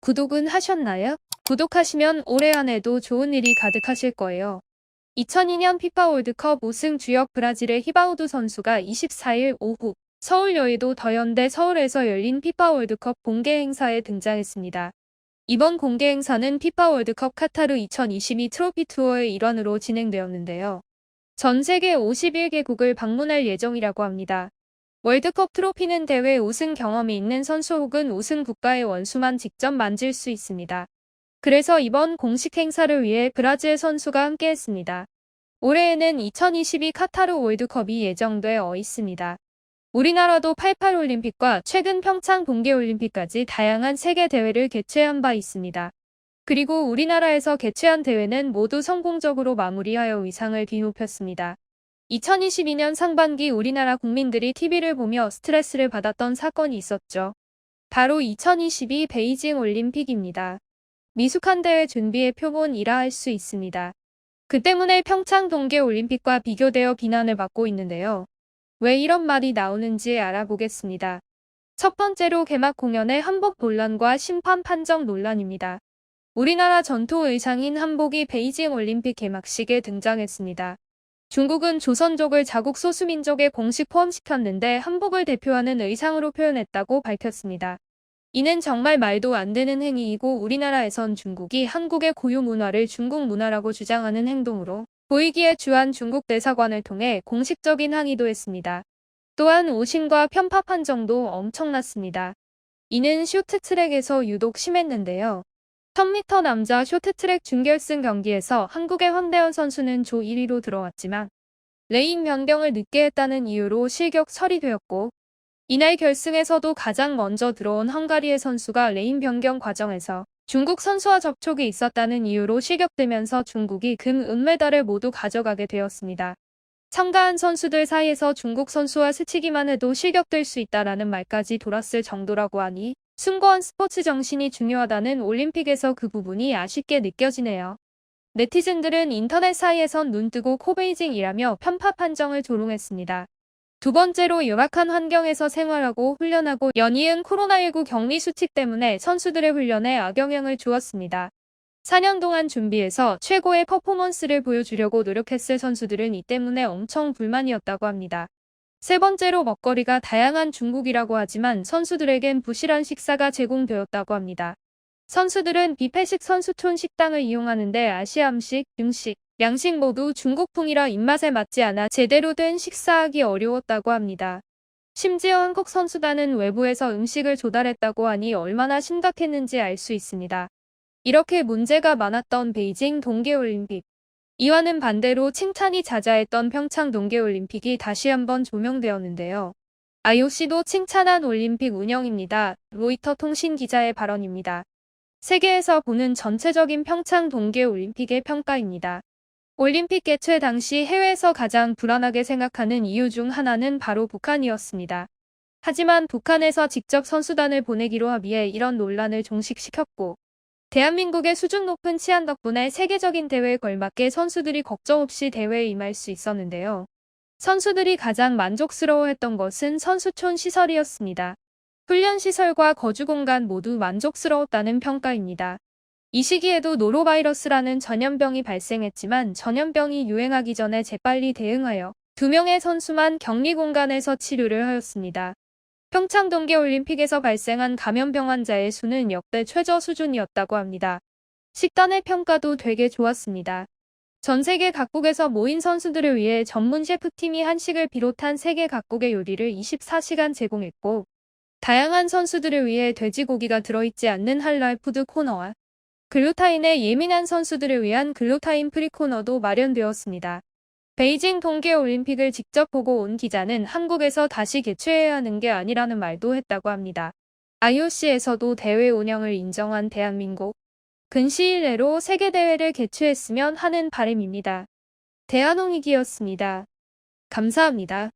구독은 하셨나요? 구독하시면 올해 안에도 좋은 일이 가득하실 거예요. 2002년 피파 월드컵 우승 주역 브라질의 히바우두 선수가 24일 오후 서울 여의도 더현대 서울에서 열린 피파 월드컵 공개 행사에 등장했습니다. 이번 공개 행사는 피파 월드컵 카타르 2022 트로피 투어의 일환으로 진행되었는데요. 전 세계 51개국을 방문할 예정이라고 합니다. 월드컵 트로피는 대회 우승 경험이 있는 선수 혹은 우승 국가의 원수만 직접 만질 수 있습니다. 그래서 이번 공식 행사를 위해 브라질 선수가 함께했습니다. 올해에는 2022 카타르 월드컵이 예정되어 있습니다. 우리나라도 88 올림픽과 최근 평창 동계올림픽까지 다양한 세계 대회를 개최한 바 있습니다. 그리고 우리나라에서 개최한 대회는 모두 성공적으로 마무리하여 위상을 뒤높였습니다. 2022년 상반기 우리나라 국민들이 TV를 보며 스트레스를 받았던 사건이 있었죠. 바로 2022 베이징 올림픽입니다. 미숙한 대회 준비의 표본이라 할 수 있습니다. 그 때문에 평창 동계올림픽과 비교되어 비난을 받고 있는데요. 왜 이런 말이 나오는지 알아보겠습니다. 첫 번째로 개막 공연의 한복 논란과 심판 판정 논란입니다. 우리나라 전통 의상인 한복이 베이징 올림픽 개막식에 등장했습니다. 중국은 조선족을 자국 소수민족에 공식 포함시켰는데 한복을 대표하는 의상으로 표현했다고 밝혔습니다. 이는 정말 말도 안 되는 행위이고 우리나라에선 중국이 한국의 고유 문화를 중국 문화라고 주장하는 행동으로 보이기에 주한 중국 대사관을 통해 공식적인 항의도 했습니다. 또한 오신과 편파 판정도 엄청났습니다. 이는 쇼트트랙에서 유독 심했는데요. 1000m 남자 쇼트트랙 준결승 경기에서 한국의 황대현 선수는 조 1위로 들어왔지만 레인 변경을 늦게 했다는 이유로 실격 처리되었고 이날 결승에서도 가장 먼저 들어온 헝가리의 선수가 레인 변경 과정에서 중국 선수와 접촉이 있었다는 이유로 실격되면서 중국이 금, 은메달을 모두 가져가게 되었습니다. 참가한 선수들 사이에서 중국 선수와 스치기만 해도 실격될 수 있다라는 말까지 돌았을 정도라고 하니 숭고한 스포츠 정신이 중요하다는 올림픽에서 그 부분이 아쉽게 느껴지네요. 네티즌들은 인터넷 사이에선 눈뜨고 코베이징이라며 편파 판정을 조롱했습니다. 두 번째로 열악한 환경에서 생활하고 훈련하고 연이은 코로나19 격리 수칙 때문에 선수들의 훈련에 악영향을 주었습니다. 4년 동안 준비해서 최고의 퍼포먼스를 보여주려고 노력했을 선수들은 이 때문에 엄청 불만이었다고 합니다. 세 번째로 먹거리가 다양한 중국이라고 하지만 선수들에겐 부실한 식사가 제공되었다고 합니다. 선수들은 뷔페식 선수촌 식당을 이용하는데 아시아 음식, 중식, 양식 모두 중국풍이라 입맛에 맞지 않아 제대로 된 식사하기 어려웠다고 합니다. 심지어 한국 선수단은 외부에서 음식을 조달했다고 하니 얼마나 심각했는지 알 수 있습니다. 이렇게 문제가 많았던 베이징 동계올림픽. 이와는 반대로 칭찬이 자자했던 평창 동계올림픽이 다시 한번 조명되었는데요. IOC도 칭찬한 올림픽 운영입니다. 로이터 통신 기자의 발언입니다. 세계에서 보는 전체적인 평창 동계올림픽의 평가입니다. 올림픽 개최 당시 해외에서 가장 불안하게 생각하는 이유 중 하나는 바로 북한이었습니다. 하지만 북한에서 직접 선수단을 보내기로 합의해 이런 논란을 종식시켰고 대한민국의 수준 높은 치안 덕분에 세계적인 대회에 걸맞게 선수들이 걱정 없이 대회에 임할 수 있었는데요. 선수들이 가장 만족스러워했던 것은 선수촌 시설이었습니다. 훈련 시설과 거주 공간 모두 만족스러웠다는 평가입니다. 이 시기에도 노로바이러스라는 전염병이 발생했지만 전염병이 유행하기 전에 재빨리 대응하여 2명의 선수만 격리 공간에서 치료를 하였습니다. 평창 동계올림픽에서 발생한 감염병 환자의 수는 역대 최저 수준이었다고 합니다. 식단의 평가도 되게 좋았습니다. 전 세계 각국에서 모인 선수들을 위해 전문 셰프팀이 한식을 비롯한 세계 각국의 요리를 24시간 제공했고 다양한 선수들을 위해 돼지고기가 들어있지 않는 할랄 푸드 코너와 글루타인에 예민한 선수들을 위한 글루타인 프리 코너도 마련되었습니다. 베이징 동계올림픽을 직접 보고 온 기자는 한국에서 다시 개최해야 하는 게 아니라는 말도 했다고 합니다. IOC에서도 대회 운영을 인정한 대한민국. 근시일 내로 세계대회를 개최했으면 하는 바람입니다. 대한홍익이었습니다. 감사합니다.